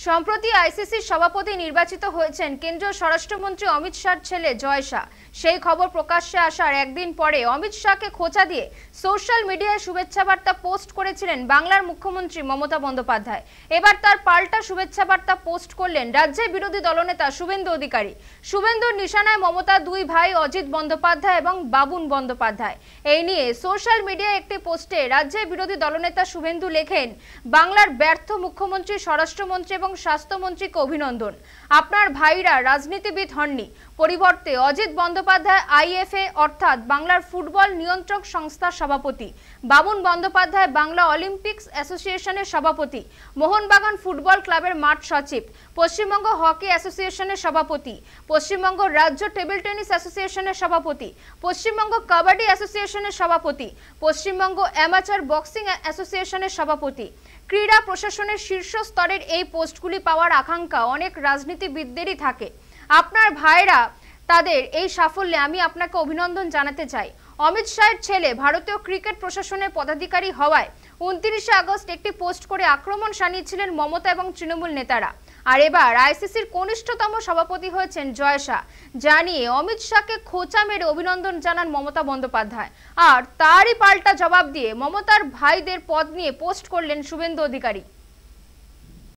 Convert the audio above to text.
সম্প্রতি আইসিসির সভাপতি নির্বাচিত হয়েছেন কেন্দ্রীয় স্বরাষ্ট্রমন্ত্রী অমিত শাহর ছেলে জয় শাহ। সেই খবর প্রকাশ্যে আসার একদিন পরে অমিত শাহকে খোঁচা দিয়ে সোশ্যাল মিডিয়ায় শুভেচ্ছা বার্তা পোস্ট করেছিলেন বাংলার মুখ্যমন্ত্রী মমতা বন্দ্যোপাধ্যায়। এবার তার পাল্টা শুভেচ্ছা বার্তা পোস্ট করলেন রাজ্যের বিরোধী দলনেতা শুভেন্দু অধিকারী। শুভেন্দুর নিশানায় মমতা দুই ভাই অজিত বন্দ্যোপাধ্যায় এবং বাবুন বন্দ্যোপাধ্যায়। এই নিয়ে সোশ্যাল মিডিয়ায় একটি পোস্টে রাজ্যের বিরোধী দলনেতা শুভেন্দু লেখেন, বাংলার ব্যর্থ মুখ্যমন্ত্রী, স্বরাষ্ট্রমন্ত্রী এবং স্বাস্থ্যমন্ত্রীকে অভিনন্দন। আপনার ভাইরা রাজনীতিবিদ হননি, পরিবর্তে অজিত বন্দ্যোপাধ্যায় আইএফএ অর্থাৎ বাংলার ফুটবল নিয়ন্ত্রক সংস্থার সভাপতি, বাবুন বন্দ্যোপাধ্যায় বাংলা অলিম্পিক্স অ্যাসোসিয়েশনের সভাপতি, মোহনবাগান ফুটবল ক্লাবের মাঠ সচিব, পশ্চিমবঙ্গ হকি অ্যাসোসিয়েশনের সভাপতি, পশ্চিমবঙ্গ রাজ্য টেবিল টেনিস অ্যাসোসিয়েশনের সভাপতি, পশ্চিমবঙ্গ কাবাডি অ্যাসোসিয়েশনের সভাপতি, পশ্চিমবঙ্গ অ্যামাচার বক্সিং অ্যাসোসিয়েশনের সভাপতি। ক্রীড়া প্রশাসনের শীর্ষ স্তরের এই পোস্টগুলি পাওয়ার আকাঙ্ক্ষা অনেক রাজনীতিবিদদেরই থাকে। আপনার ভাইরা তাদের এই সাফল্যে আমি আপনাকে অভিনন্দন জানাতে চাই। অমিত শাহের ছেলে ভারতীয় ক্রিকেট প্রশাসনের পদাধিকারী হওয়ায় 29শে আগস্ট একটি পোস্ট করে আক্রমণ শানিয়েছিলেন মমতা এবং তৃণমূল নেতারা। আর এবার আইসিসির কনিষ্ঠতম সভাপতি হয়েছেন জয় শাহ, জানিয়ে অমিত শাহকে খোঁচা মেরে অভিনন্দন জানান মমতা বন্দ্যোপাধ্যায়। আর তারই পাল্টা জবাব দিয়ে মমতার ভাইদের পদ নিয়ে পোস্ট করলেন শুভেন্দু অধিকারী।